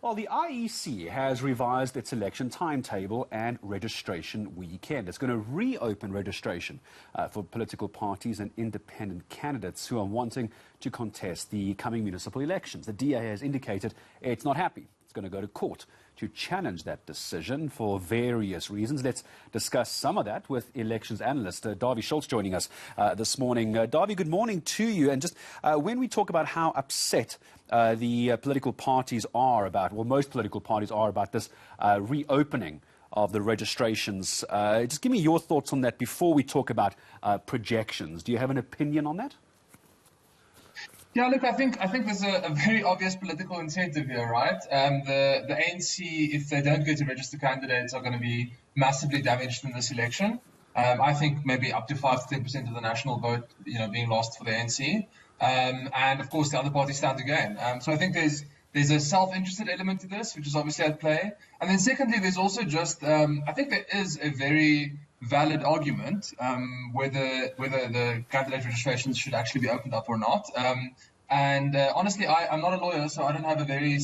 Well, the IEC has revised its election timetable and registration weekend. It's going to reopen registration for political parties and independent candidates who are wanting to contest the coming municipal elections. The DA has indicated it's not happy. It's going to go to court to challenge that decision for various reasons. Let's discuss some of that with elections analyst Dawie Scholtz joining us this morning. Dawie, good morning to you. And just when we talk about how upset the political parties are about, well, most political parties are about this reopening of the registrations, just give me your thoughts on that before we talk about projections. Do you have an opinion on that? Yeah, look, I think there's a very obvious political incentive here, right? The ANC, if they don't get to register candidates, are going to be massively damaged in this election. I think maybe up to 5 to 10% of the national vote, being lost for the ANC. And of course, the other parties stand to gain. So I think there's a self-interested element to this, which is obviously at play. And then secondly, there's also just, I think there is a very valid argument whether the candidate registrations should actually be opened up or not. Honestly, I'm not a lawyer, so I don't have a very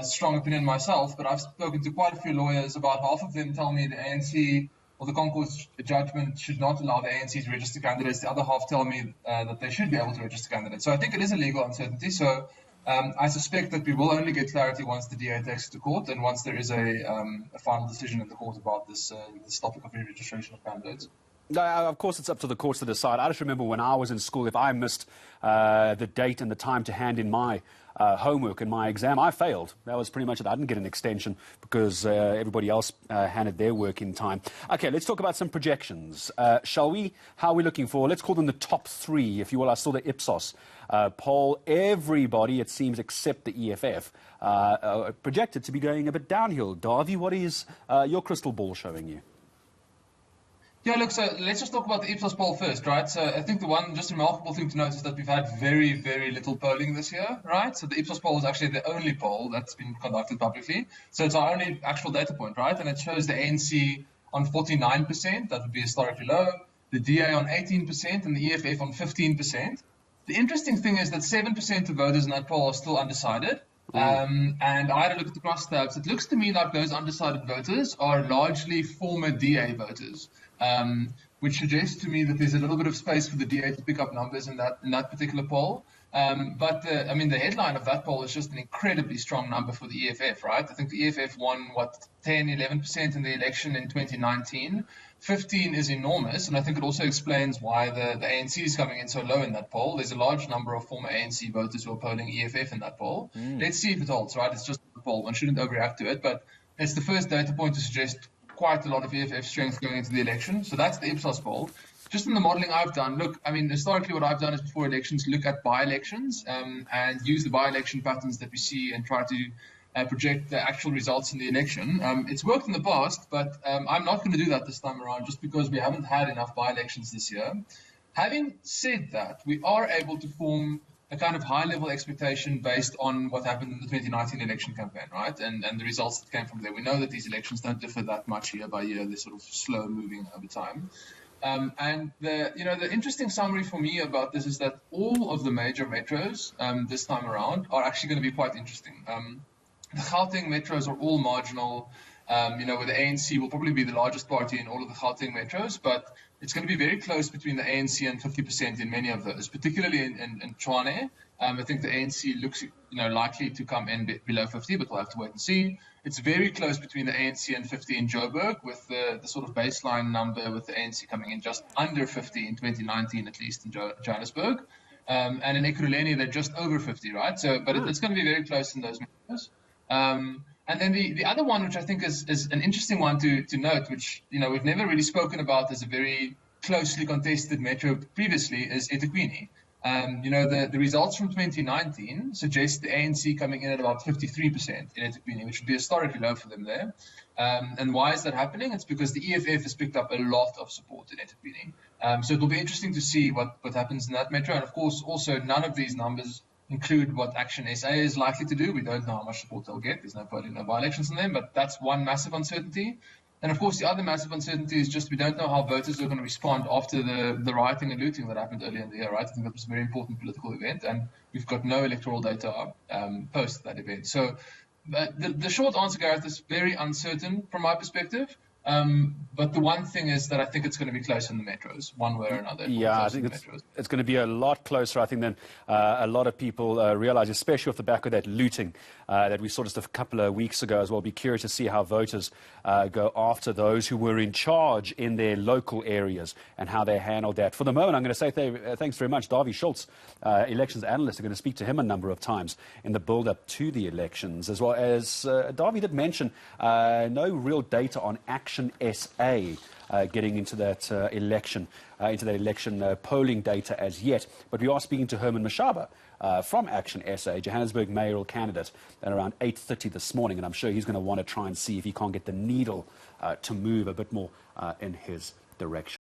strong opinion myself, but I've spoken to quite a few lawyers. About half of them tell me the ANC or the Concourse judgment should not allow the ANC to register candidates. The other half tell me that they should be able to register candidates. So I think it is a legal uncertainty. So I suspect that we will only get clarity once the DA takes it to court and once there is a final decision in the court about this topic of re-registration of candidates. Of course, it's up to the courts to decide. I just remember when I was in school, if I missed the date and the time to hand in my homework and my exam, I failed. That was pretty much it. I didn't get an extension because everybody else handed their work in time. Okay, let's talk about some projections. Shall we? How are we looking for? Let's call them the top three, if you will. I saw the Ipsos poll. Everybody, it seems, except the EFF, projected to be going a bit downhill. Dawie, what is your crystal ball showing you? Yeah, look, so let's just talk about the Ipsos poll first, right? So I think the one just remarkable thing to note is that we've had very, very little polling this year, right? So the Ipsos poll is actually the only poll that's been conducted publicly. So it's our only actual data point, right? And it shows the ANC on 49%, that would be historically low, the DA on 18%, and the EFF on 15%. The interesting thing is that 7% of voters in that poll are still undecided. And I had a look at the crosstabs. It looks to me like those undecided voters are largely former DA voters. Which suggests to me that there's a little bit of space for the DA to pick up numbers in that particular poll. But the headline of that poll is just an incredibly strong number for the EFF, right? I think the EFF won, 10, 11% in the election in 2019. 15 is enormous, and I think it also explains why the ANC is coming in so low in that poll. There's a large number of former ANC voters who are polling EFF in that poll. Let's see if it holds, right? It's just a poll. One shouldn't overreact to it, but it's the first data point to suggest quite a lot of EFF strength going into the election. So that's the Ipsos poll. Just in the modeling I've done, look, historically what I've done is before elections, look at by-elections and use the by-election patterns that we see and try to project the actual results in the election. It's worked in the past, but I'm not going to do that this time around just because we haven't had enough by-elections this year. Having said that, we are able to form a kind of high-level expectation based on what happened in the 2019 election campaign, right? And the results that came from there. We know that these elections don't differ that much year by year. They're sort of slow moving over time. And the interesting summary for me about this is that all of the major metros this time around are actually going to be quite interesting. The Gauteng metros are all marginal. Where the ANC will probably be the largest party in all of the Gauteng metros, but it's going to be very close between the ANC and 50% in many of those, particularly in Tshwane. I think the ANC looks likely to come in below 50, but we'll have to wait and see. It's very close between the ANC and 50 in Joburg, with the sort of baseline number with the ANC coming in just under 50 in 2019, at least in Johannesburg. And in Ekurhuleni, they're just over 50, right? So, but it's going to be very close in those metros. And then the other one, which I think is an interesting one to note, which we've never really spoken about as a very closely contested metro previously, is eThekwini. The results from 2019 suggest the ANC coming in at about 53% in eThekwini, which would be historically low for them there. And why is that happening? It's because the EFF has picked up a lot of support in eThekwini. So it'll be interesting to see what happens in that metro. And of course, also none of these numbers include what Action SA is likely to do. We don't know how much support they'll get. There's no polling, no by-elections in them, but that's one massive uncertainty. And of course, the other massive uncertainty is just we don't know how voters are going to respond after the rioting and looting that happened earlier in the year, right? I think that was a very important political event, and we've got no electoral data post that event. So The short answer, Gareth, is very uncertain from my perspective. But the one thing is that I think it's going to be close in the metros, one way or another. Yeah, I think it's going to be a lot closer, I think, than a lot of people realize, especially off the back of that looting that we saw just a couple of weeks ago as well. Be curious to see how voters go after those who were in charge in their local areas and how they handled that. For the moment, I'm going to say thanks very much. Dawie Scholtz, elections analyst, are going to speak to him a number of times in the build-up to the elections, as well as Dawie did mention no real data on Action SA getting into that election polling data as yet. But we are speaking to Herman Mashaba from Action SA, Johannesburg mayoral candidate, at around 8:30 this morning, and I'm sure he's going to want to try and see if he can't get the needle to move a bit more in his direction.